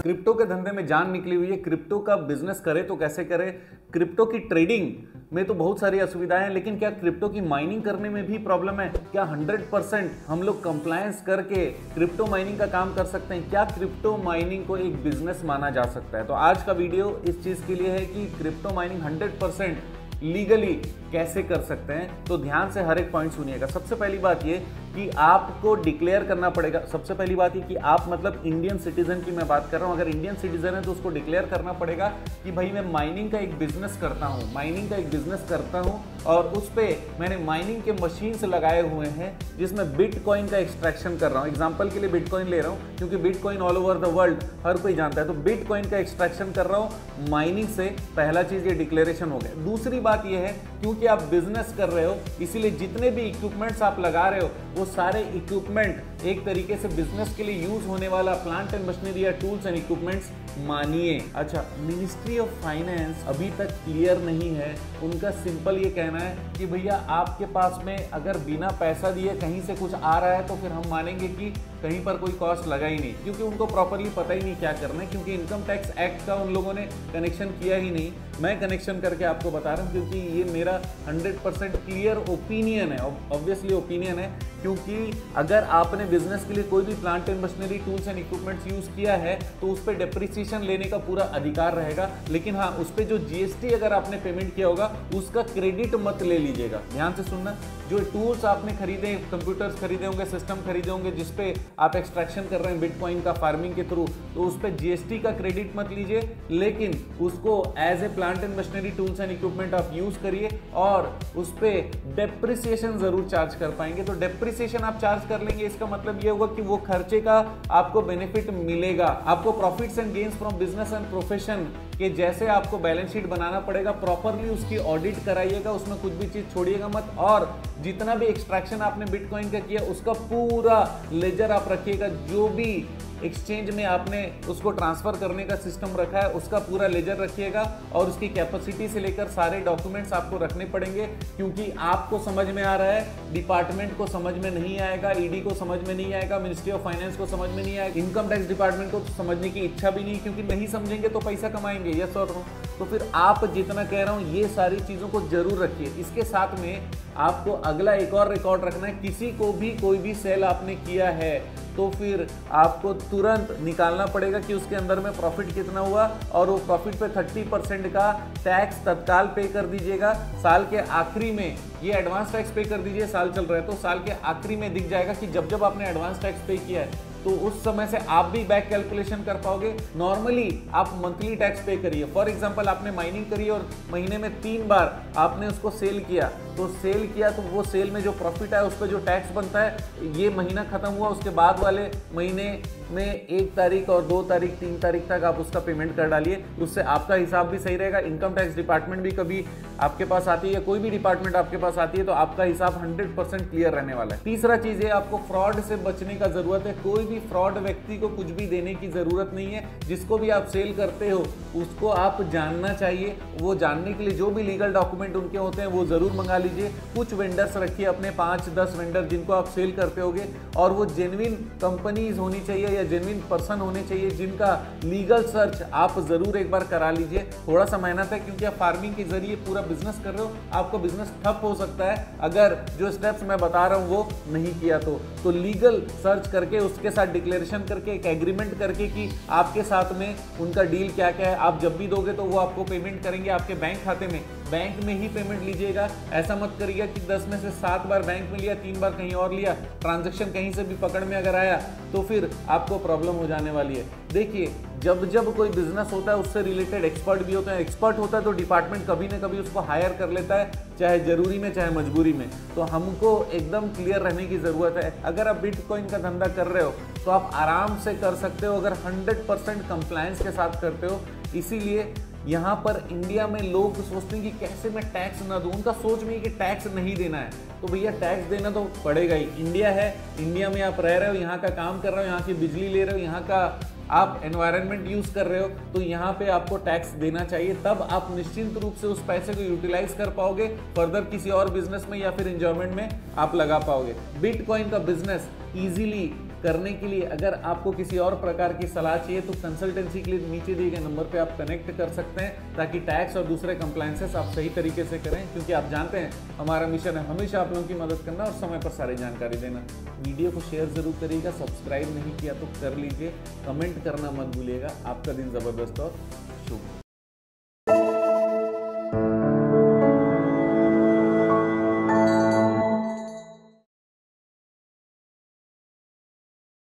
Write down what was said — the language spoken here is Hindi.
क्रिप्टो के धंधे में जान निकली हुई है, क्रिप्टो का बिजनेस करे तो कैसे करे। क्रिप्टो की ट्रेडिंग में तो बहुत सारी असुविधाएं हैं, लेकिन क्या क्रिप्टो की माइनिंग करने में भी प्रॉब्लम है? क्या 100% हम लोग कंप्लायंस करके क्रिप्टो माइनिंग का काम कर सकते हैं? क्या क्रिप्टो माइनिंग को एक बिजनेस माना जा सकता है? तो आज का वीडियो इस चीज के लिए है कि क्रिप्टो माइनिंग 100% लीगली कैसे कर सकते हैं। तो ध्यान से हर एक पॉइंट सुनिएगा। सबसे पहली बात ये कि आपको डिक्लेयर करना पड़ेगा। सबसे पहली बात ये कि आप मतलब इंडियन सिटीजन की मैं बात कर रहा हूं। अगर इंडियन सिटीजन है तो उसको डिक्लेयर करना पड़ेगा कि भाई मैं माइनिंग का एक बिजनेस करता हूं, माइनिंग का एक बिजनेस करता हूं और उस पर मैंने माइनिंग के मशीन्स लगाए हुए हैं जिसमें बिटकॉइन का एक्सट्रैक्शन कर रहा हूं। एग्जाम्पल के लिए बिटकॉइन ले रहा हूं क्योंकि bitcoin all over the world हर कोई जानता है। तो बिटकॉइन का एक्सट्रैक्शन कर रहा हूं माइनिंग से। पहला चीज ये डिक्लेरेशन हो गया। दूसरी बात ये है क्योंकि आप बिजनेस कर रहे हो इसीलिए जितने भी इक्विपमेंट्स आप लगा रहे हो वो सारे इक्विपमेंट एक तरीके से बिजनेस के लिए यूज होने वाला प्लांट एंड मशीनरी या टूल्स एंड इक्विपमेंट्स मानिए। अच्छा, मिनिस्ट्री ऑफ फाइनेंस अभी तक क्लियर नहीं है। उनका सिंपल ये कहना है कि भैया आपके पास में अगर बिना पैसा दिए कहीं से कुछ आ रहा है तो फिर हम मानेंगे कि कहीं पर कोई कॉस्ट लगा ही नहीं, क्योंकि उनको प्रॉपरली पता ही नहीं क्या करना है, क्योंकि इनकम टैक्स एक्ट का उन लोगों ने कनेक्शन किया ही नहीं। मैं कनेक्शन करके आपको बता रहा हूँ क्योंकि ये मेरा 100% क्लियर ओपिनियन है, ऑब्वियसली ओपिनियन है। क्योंकि अगर आपने बिजनेस के लिए कोई भी plant and machinery tools and equipments use किया है तो उस पर डेप्रिसिएशन लेने का पूरा अधिकार रहेगा। लेकिन हाँ, उस पर जो जीएसटी अगर आपने पेमेंट किया होगा उसका क्रेडिट मत ले लीजिएगा। ध्यान से सुनना, जो टूल्स आपने खरीदे, कंप्यूटर्स खरीदे होंगे, सिस्टम खरीदे होंगे जिसपे आप एक्सट्रैक्शन कर रहे हैं बिटकॉइन का फार्मिंग के थ्रू, तो उस पर जीएसटी का क्रेडिट मत लीजिए, लेकिन उसको as a plant and machinery tools and equipment आप यूज करिए और उस पर डेप्रिसिएशन जरूर चार्ज कर पाएंगे। तो डेप्रिसिएशन आप चार्ज कर लेंगे, इसका मतलब ये होगा कि वो खर्चे का आपको बेनिफिट मिलेगा। आपको profits and gains from business and profession के जैसे आपको बैलेंस शीट बनाना पड़ेगा, प्रॉपरली उसकी ऑडिट कराइएगा, उसमें कुछ भी चीज छोड़िएगा मत। और जितना भी एक्सट्रैक्शन आपने बिटकॉइन का किया उसका पूरा लेजर आप रखिएगा। जो भी एक्सचेंज में आपने उसको ट्रांसफर करने का सिस्टम रखा है उसका पूरा लेजर रखिएगा और उसकी कैपेसिटी से लेकर सारे डॉक्यूमेंट्स आपको रखने पड़ेंगे। क्योंकि आपको समझ में आ रहा है, डिपार्टमेंट को समझ में नहीं आएगा, ईडी को समझ में नहीं आएगा, मिनिस्ट्री ऑफ फाइनेंस को समझ में नहीं आएगा, इनकम टैक्स डिपार्टमेंट को समझने की इच्छा भी नहीं, क्योंकि नहीं समझेंगे तो पैसा कमाएंगे। यस और नो? तो फिर आप जितना कह रहा हूं ये सारी चीजों को जरूर रखिए। इसके साथ में आपको अगला एक और रिकॉर्ड रखना है। किसी को भी कोई भी सेल आपने किया है तो फिर आपको तुरंत निकालना पड़ेगा कि उसके अंदर में प्रॉफिट कितना हुआ और वो प्रॉफिट पे 30% का टैक्स तत्काल पे कर दीजिएगा। साल के आखिरी में ये एडवांस टैक्स पे कर दीजिए। साल चल रहा है तो साल के आखिरी में दिख जाएगा कि जब जब आपने एडवांस टैक्स पे किया है तो उस समय से आप भी बैक कैलकुलेशन कर पाओगे। नॉर्मली आप मंथली टैक्स पे करिए। फॉर एग्जांपल आपने माइनिंग करी और महीने में 3 बार आपने उसको सेल किया, तो सेल किया तो वो सेल में जो प्रॉफिट है उस पर जो टैक्स बनता है, ये महीना खत्म हुआ उसके बाद वाले महीने में 1 तारीख और 2 तारीख 3 तारीख तक आप उसका पेमेंट कर डालिए। उससे आपका हिसाब भी सही रहेगा। इनकम टैक्स डिपार्टमेंट भी कभी आपके पास आती है या कोई भी डिपार्टमेंट आपके पास आती है तो आपका हिसाब 100% क्लियर रहने वाला है। तीसरा चीज है, आपको फ्रॉड से बचने का जरूरत है। कोई भी फ्रॉड व्यक्ति को कुछ भी देने की जरूरत नहीं है। जिसको भी आप सेल करते हो उसको आप जानना चाहिए। वो जानने के लिए जो भी लीगल डॉक्यूमेंट उनके होते हैं वो जरूर मंगा लीजिए। कुछ वेंडर्स रखिए अपने 5-10 वेंडर जिनको आप सेल करते होगे और वो जेन्युइन कंपनीज होनी चाहिए या जेन्युइन पर्सन होने चाहिए जिनका लीगल सर्च आप जरूर एक बार करा लीजिए। थोड़ा सा मेहनत है क्योंकि आप फार्मिंग के जरिए पूरा बिजनेस कर रहे हो, आपको बिजनेस ठप हो सकता है अगर जो स्टेप्स मैं बता रहा हूं वो नहीं किया तो लीगल सर्च करके उसके साथ डिक्लेरेशन करके एक एग्रीमेंट करके कि आपके साथ में उनका डील क्या क्या है। आप जब भी दोगे तो वो आपको पेमेंट करेंगे आपके बैंक खाते में। बैंक में ही पेमेंट लीजिएगा। ऐसा मत करिएगा कि 10 में से 7 बार बैंक में लिया, 3 बार कहीं और लिया, ट्रांजैक्शन कहीं से भी पकड़ में अगर आया तो फिर आपको प्रॉब्लम हो जाने वाली है। देखिए, जब जब कोई बिजनेस होता है उससे रिलेटेड एक्सपर्ट भी होता है। एक्सपर्ट होता है तो डिपार्टमेंट कभी ना कभी उसको हायर कर लेता है, चाहे जरूरी में चाहे मजबूरी में। तो हमको एकदम क्लियर रहने की जरूरत है। अगर आप बिटकॉइन का धंधा कर रहे हो तो आप आराम से कर सकते हो अगर 100% कंप्लायंस के साथ करते हो। इसीलिए यहाँ पर इंडिया में लोग सोचते हैं कि कैसे मैं टैक्स ना दूं। उनका सोच में कि टैक्स नहीं देना है, तो भैया टैक्स देना तो पड़ेगा ही। इंडिया है, इंडिया में आप रह रहे हो, यहाँ का काम कर रहे हो, यहाँ की बिजली ले रहे हो, यहाँ का आप एनवायरनमेंट यूज कर रहे हो, तो यहाँ पे आपको टैक्स देना चाहिए। तब आप निश्चिंत रूप से उस पैसे को यूटिलाइज कर पाओगे, फर्दर किसी और बिजनेस में या फिर एंजॉयमेंट में आप लगा पाओगे। बिटकॉइन का बिजनेस इजीली करने के लिए अगर आपको किसी और प्रकार की सलाह चाहिए तो कंसल्टेंसी के लिए नीचे दिए गए नंबर पे आप कनेक्ट कर सकते हैं, ताकि टैक्स और दूसरे कंप्लायंसेस आप सही तरीके से करें, क्योंकि आप जानते हैं हमारा मिशन है हमेशा आप लोगों की मदद करना और समय पर सारी जानकारी देना। वीडियो को शेयर जरूर करिएगा, सब्सक्राइब नहीं किया तो कर लीजिए, कमेंट करना मत भूलिएगा। आपका दिन ज़बरदस्त और